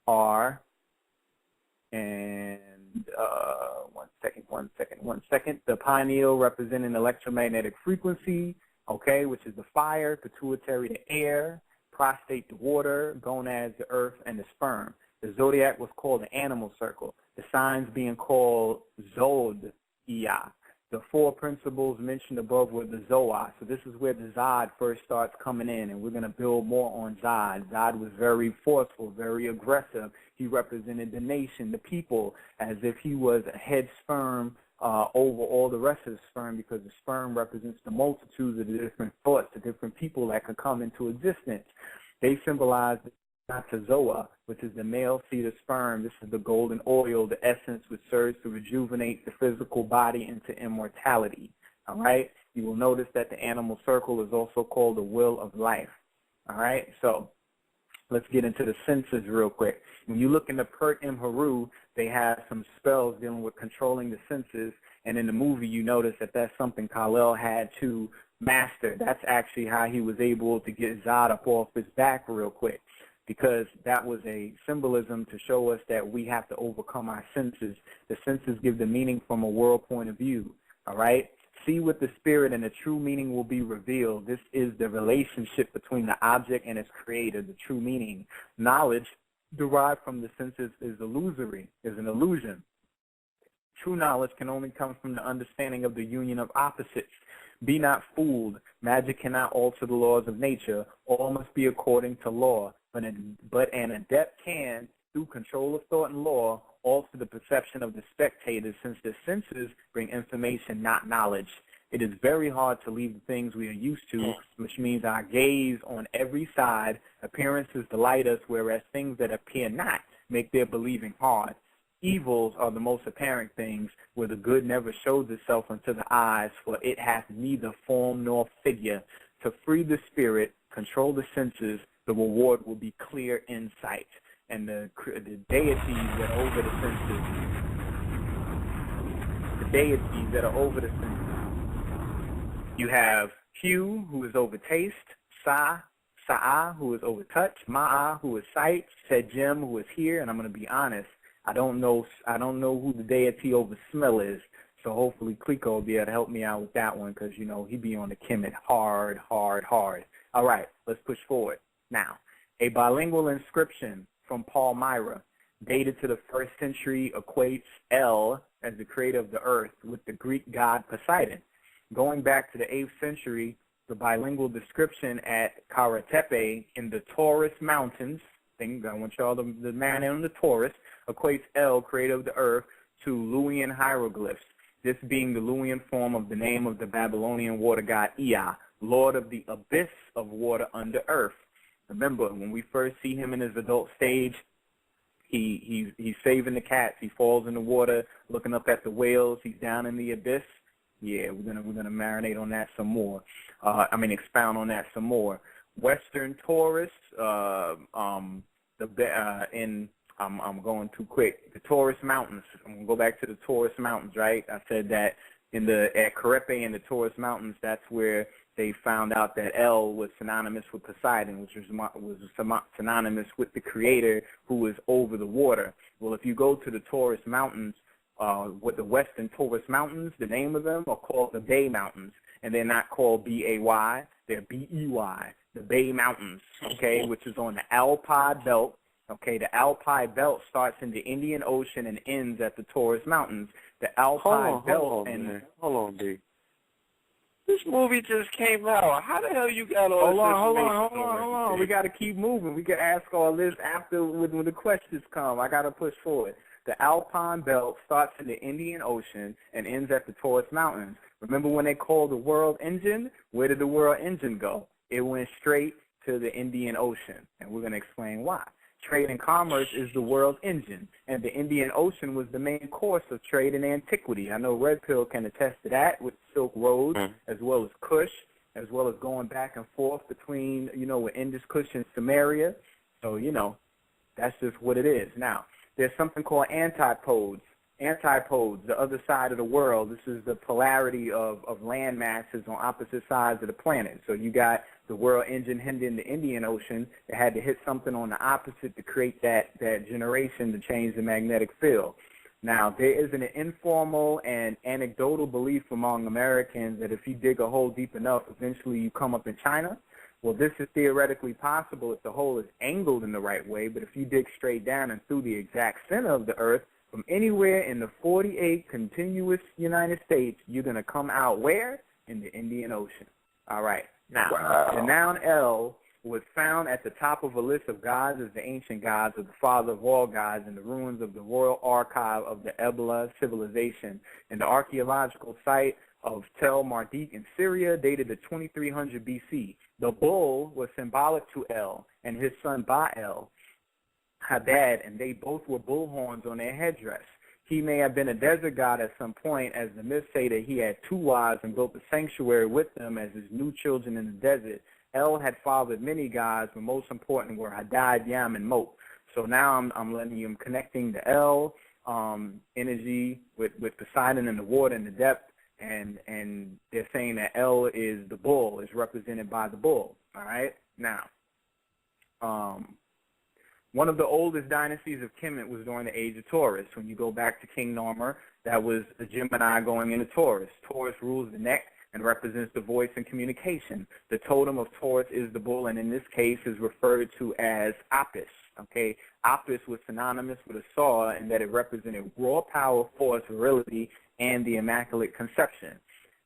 are, and one second. The pineal representing electromagnetic frequency, okay, which is the fire, pituitary the air, prostate the water, gonads the earth, and the sperm. The zodiac was called the animal circle. The signs being called zodiac. The four principles mentioned above were the Zoa. So this is where the Zod first starts coming in, and we're going to build more on Zod. Zod was very forceful, very aggressive. He represented the nation, the people, as if he was a head sperm over all the rest of the sperm, because the sperm represents the multitudes of the different thoughts, the different people that could come into existence. They symbolize the Zoa, which is the male seed of sperm. This is the golden oil, the essence which serves to rejuvenate the physical body into immortality. All right? You will notice that the animal circle is also called the will of life. All right? So let's get into the senses real quick. When you look in the Pert Imharu, they have some spells dealing with controlling the senses, and in the movie you notice that that's something Kal-El had to master. That's actually how he was able to get Zod up off his back real quick, because that was a symbolism to show us that we have to overcome our senses. The senses give the meaning from a world point of view, all right? See with the spirit and the true meaning will be revealed. This is the relationship between the object and its creator, the true meaning. Knowledge derived from the senses is illusory, is an illusion. True knowledge can only come from the understanding of the union of opposites. Be not fooled. Magic cannot alter the laws of nature. All must be according to law. But an adept can, through control of thought and law, alter the perception of the spectators, since the senses bring information, not knowledge. It is very hard to leave the things we are used to, which means our gaze on every side. Appearances delight us, whereas things that appear not make their believing hard. Evils are the most apparent things, where the good never shows itself unto the eyes, for it hath neither form nor figure. To free the spirit, control the senses, the reward will be clear insight. And the deities that are over the senses, you have Hu, who is over taste, Sa'a, who is over touch, Ma'a, who is sight, Sejim, who is hear, and I'm going to be honest, I don't know who the deity over smell is, so hopefully Clico will be able to help me out with that one, because, you know, he be on the Kemet hard. All right, let's push forward. Now, a bilingual inscription from Palmyra, dated to the 1st century, equates El as the creator of the earth with the Greek god Poseidon. Going back to the 8th century, the bilingual description at Karatepe in the Taurus Mountains, I want y'all to the man on the Taurus, equates El, creator of the earth, to Luwian hieroglyphs, this being the Luwian form of the name of the Babylonian water god Ea, lord of the abyss of water under earth. Remember, when we first see him in his adult stage, he's saving the cats. He falls in the water, looking up at the whales. He's down in the abyss. Yeah, we're gonna marinate on that some more. Expound on that some more. Western Taurus, I'm going too quick. The Taurus Mountains. I'm gonna go back to the Taurus Mountains, right? I said that at Karepe in the Taurus Mountains, that's where they found out that El was synonymous with Poseidon, which was synonymous with the creator who was over the water. Well, if you go to the Taurus Mountains, what the Western Taurus Mountains, the name of them are called the Bay Mountains, and they're not called B-A-Y, they're B-E-Y, the Bay Mountains, okay, which is on the Alpine Belt. Okay, the Alpine Belt starts in the Indian Ocean and ends at the Taurus Mountains. The Alpine Belt Hold on, D. This movie just came out. How the hell you got all this information? Hold on. We got to keep moving. We can ask all this after when the questions come. I got to push forward. The Alpine Belt starts in the Indian Ocean and ends at the Taurus Mountains. Remember when they called the world engine? Where did the world engine go? It went straight to the Indian Ocean, and we're going to explain why. Trade and commerce is the world's engine, and the Indian Ocean was the main course of trade in antiquity. I know Red Pill can attest to that with Silk Road, as well as Kush, as well as going back and forth between, with Indus, Kush, and Samaria. So, that's just what it is. Now, there's something called antipodes. Antipodes, the other side of the world. This is the polarity of land masses on opposite sides of the planet. So you got the world engine hitting the Indian Ocean. It had to hit something on the opposite to create that generation to change the magnetic field. Now, there is an informal and anecdotal belief among Americans that if you dig a hole deep enough, eventually you come up in China. Well, this is theoretically possible if the hole is angled in the right way, but if you dig straight down and through the exact center of the Earth, from anywhere in the 48 contiguous United States, you're going to come out where? In the Indian Ocean. All right. Now, the noun El was found at the top of a list of gods as the ancient gods, of the father of all gods, in the ruins of the Royal Archive of the Ebla civilization, in the archaeological site of Tel Marduk in Syria, dated to 2300 BC. The bull was symbolic to El and his son Baal, Hadad, and they both were bull horns on their headdress. He may have been a desert god at some point, as the myths say that he had 2 wives and built a sanctuary with them as his new children in the desert. El had fathered many gods, but most important were Hadad, Yam, and Mot. So now I'm letting you, I'm connecting the El energy with Poseidon and the water and the depth, and they're saying that El is the bull, is represented by the bull. All right? Now, one of the oldest dynasties of Kemet was during the age of Taurus. When you go back to King Narmer, that was a Gemini going into Taurus. Taurus rules the neck and represents the voice and communication. The totem of Taurus is the bull, and in this case is referred to as Apis. Okay, Apis was synonymous with a saw in that it represented raw power, force, virility, and the Immaculate Conception.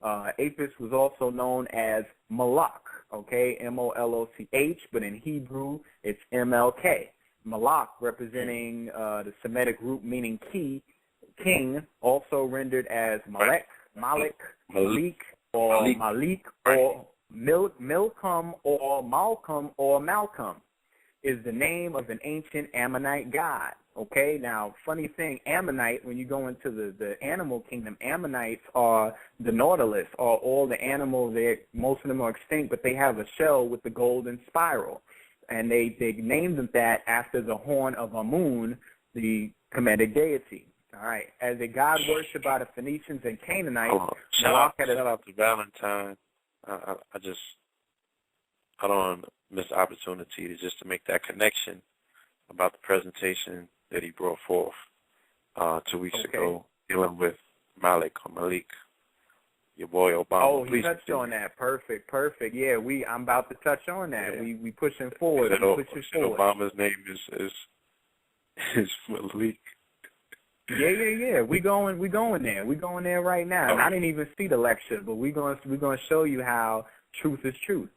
Apis was also known as Malak, okay, M-O-L-O-C-H, but in Hebrew it's M-L-K. Malak, representing the Semitic root meaning king, also rendered as Malek, Malik, Malik, or Malik, or Milcom, or Malcolm, or Malcolm, is the name of an ancient Ammonite god. Okay, now, funny thing, Ammonite, when you go into the animal kingdom, Ammonites are the nautilus, or all the animals, most of them are extinct, but they have a shell with the golden spiral. And they named them that after the horn of Amun, the Kemetic deity. All right. As a god worshipped by the Phoenicians and Canaanites, shout out to Valentine. I don't want to miss the opportunity to make that connection about the presentation that he brought forth 2 weeks ago, dealing with Malik or Malik. Your boy Obama. Oh, he touched on that. Perfect. Yeah, I'm about to touch on that. Yeah. We pushing forward. Obama's name is Malik. Yeah. We going there. We going there right now. And I didn't even see the lecture, but we're going to show you how truth is truth.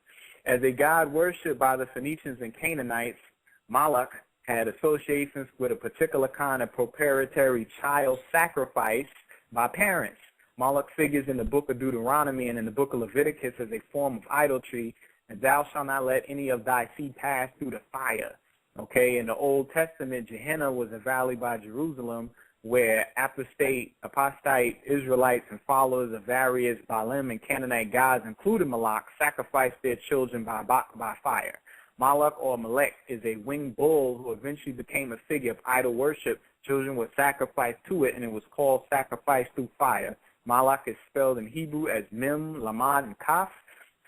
As a god worshipped by the Phoenicians and Canaanites, Moloch had associations with a particular kind of proprietary child sacrifice by parents. Moloch figures in the book of Deuteronomy and in the book of Leviticus as a form of idolatry, and thou shalt not let any of thy seed pass through the fire. Okay, in the Old Testament, Gehenna was a valley by Jerusalem where apostate Israelites and followers of various Baalim and Canaanite gods, including Moloch, sacrificed their children by fire. Moloch or Molech is a winged bull who eventually became a figure of idol worship. Children were sacrificed to it, and it was called sacrifice through fire. Moloch is spelled in Hebrew as Mem, Lamad, and Kaf.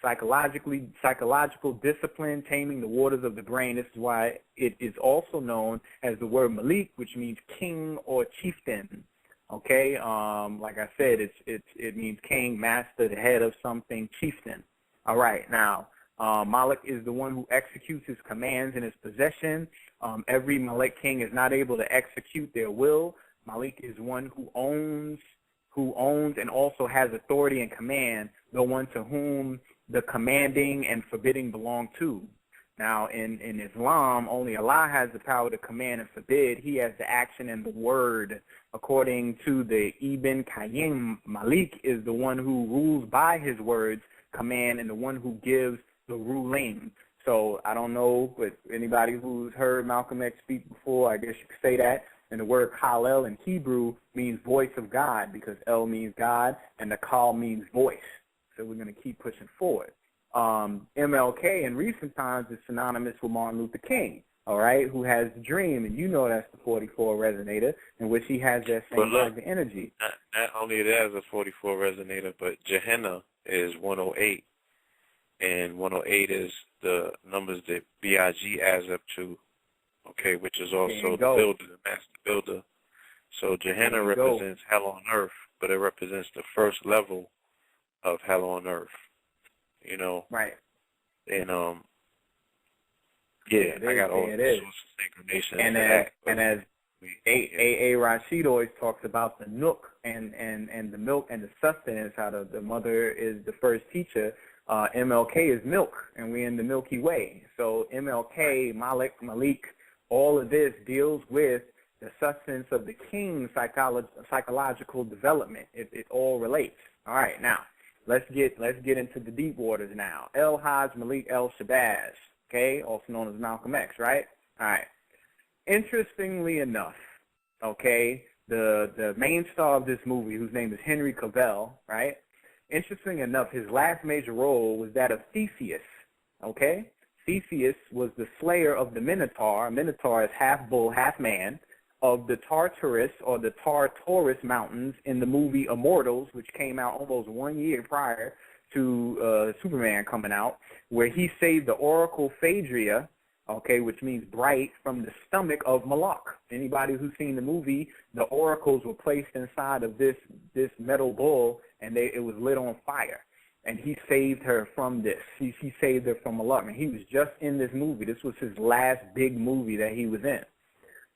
Psychological discipline, taming the waters of the brain. This is why it is also known as the word Malik, which means king or chieftain. Okay, like I said, it means king, master, the head of something, chieftain. All right, now Malik is the one who executes his commands in his possession. Every Malik king is not able to execute their will. Malik is one who owns and also has authority and command, the one to whom the commanding and forbidding belong to. Now, in Islam, only Allah has the power to command and forbid. He has the action and the word. According to the Ibn Qayyim, Malik is the one who rules by his words, command, and the one who gives the ruling. So I don't know, but anybody who's heard Malcolm X speak before, I guess you could say that. And the word Kal-El in Hebrew means voice of God, because El means God and the Kal means voice. So we're going to keep pushing forward. MLK in recent times is synonymous with Martin Luther King. all right, who has the dream, and you know that's the 44 resonator, in which he has that same type of energy. Not only that is a 44 resonator, but Gehenna is 108, and 108 is the numbers that BIG adds up to, okay, which is also the builder, the master builder. So Gehenna represents hell on earth, but it represents the first level of hell on earth, you know. Right. And I got all sorts of synchronization. And as A. Rashid always talks about the nook and the milk and the sustenance, how the mother is the first teacher. MLK is milk, and we're in the Milky Way. So MLK, Malik, all of this deals with the sustenance of the king's psychological development. It all relates. All right, now let's get into the deep waters now. El Hajj Malik El Shabazz, okay, also known as Malcolm X, right? All right. Interestingly enough, okay, the main star of this movie, whose name is Henry Cavill, right? Interesting enough, his last major role was that of Theseus, okay? Theseus was the slayer of the Minotaur. Minotaur is half bull, half man, of the Tartarus or the Tartarus Mountains in the movie Immortals, which came out almost 1 year prior to Superman coming out, where he saved the Oracle Phaedria, okay, which means bright, from the stomach of Moloch. Anybody who's seen the movie, the oracles were placed inside of this metal bull, and it was lit on fire. And he saved her from this. He saved her from Moloch. And he was just in this movie. This was his last big movie that he was in.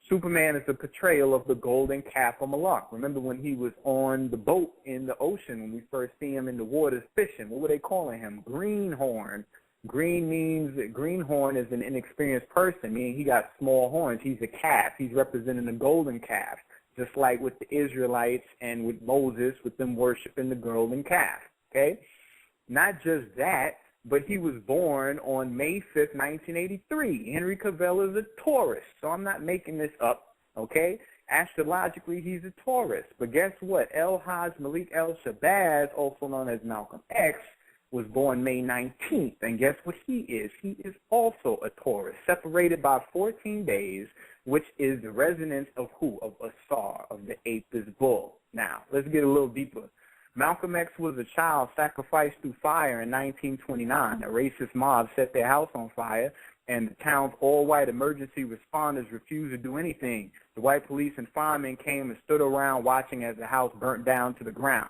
Superman is a portrayal of the golden calf of Moloch. Remember when he was on the boat in the ocean, when we first see him in the waters fishing, what were they calling him? Greenhorn. Greenhorn is an inexperienced person, meaning he got small horns. He's a calf. He's representing the golden calf, just like with the Israelites and with Moses, with them worshiping the golden calf, okay? Not just that, but he was born on May 5th, 1983. Henry Cavill is a Taurus, so I'm not making this up, okay? Astrologically, he's a Taurus. But guess what? El Hajj Malik El Shabazz, also known as Malcolm X, was born May 19th. And guess what he is? He is also a Taurus, separated by 14 days, which is the resonance of who? Of Asar, of the Apis bull. Now, let's get a little deeper. Malcolm X was a child sacrificed through fire in 1929. A racist mob set their house on fire, and the town's all-white emergency responders refused to do anything. The white police and firemen came and stood around watching as the house burnt down to the ground.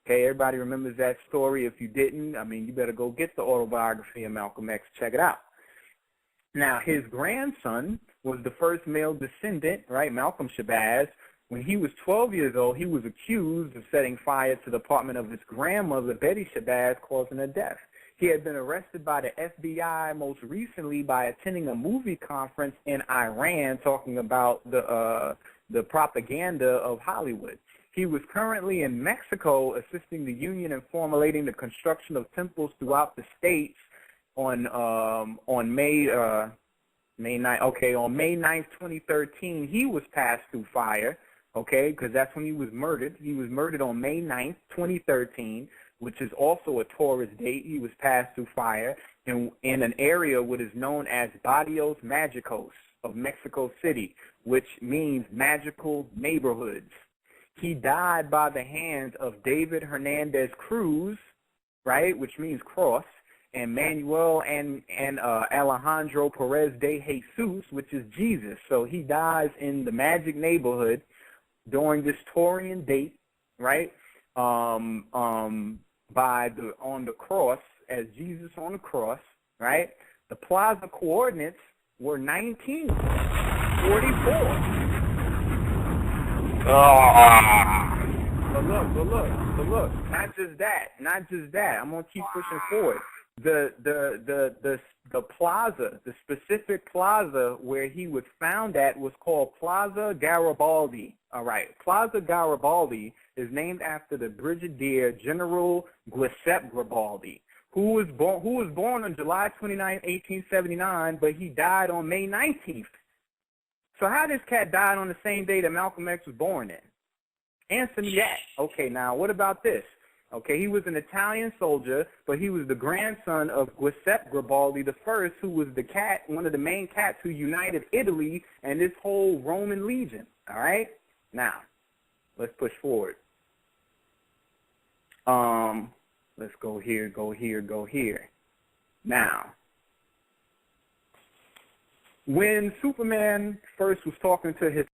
Okay, everybody remembers that story. If you didn't, I mean, you better go get the autobiography of Malcolm X. Check it out. Now, his grandson was the first male descendant, right, Malcolm Shabazz. When he was 12 years old, he was accused of setting fire to the apartment of his grandmother, Betty Shabazz, causing her death. He had been arrested by the FBI most recently by attending a movie conference in Iran talking about the propaganda of Hollywood. He was currently in Mexico assisting the union in formulating the construction of temples throughout the states on May 9th. Okay, on May 9th, 2013, he was passed through fire. Okay, because that's when he was murdered. He was murdered on May 9th, 2013, which is also a Taurus date. He was passed through fire in an area what is known as Barrios Magicos of Mexico City, which means magical neighborhoods. He died by the hands of David Hernandez Cruz, right, which means cross, and Manuel and Alejandro Perez de Jesus, which is Jesus. So he dies in the magic neighborhood during this Taurian date, right, on the cross, as Jesus on the cross, right? The plaza coordinates were 1944. But look, not just that. I'm gonna keep pushing forward. The plaza, the specific plaza where he was found at was called Plaza Garibaldi. All right, Plaza Garibaldi is named after the Brigadier General Giuseppe Garibaldi, who was born on July 29, 1879, but he died on May 19th. So how this cat died on the same day that Malcolm X was born in? Answer me that. Okay, now what about this? Okay, he was an Italian soldier, but he was the grandson of Giuseppe Garibaldi I, who was the cat, one of the main cats who united Italy and this whole Roman legion. All right? Now, let's push forward. Let's go here, go here, go here. Now, when Superman first was talking to his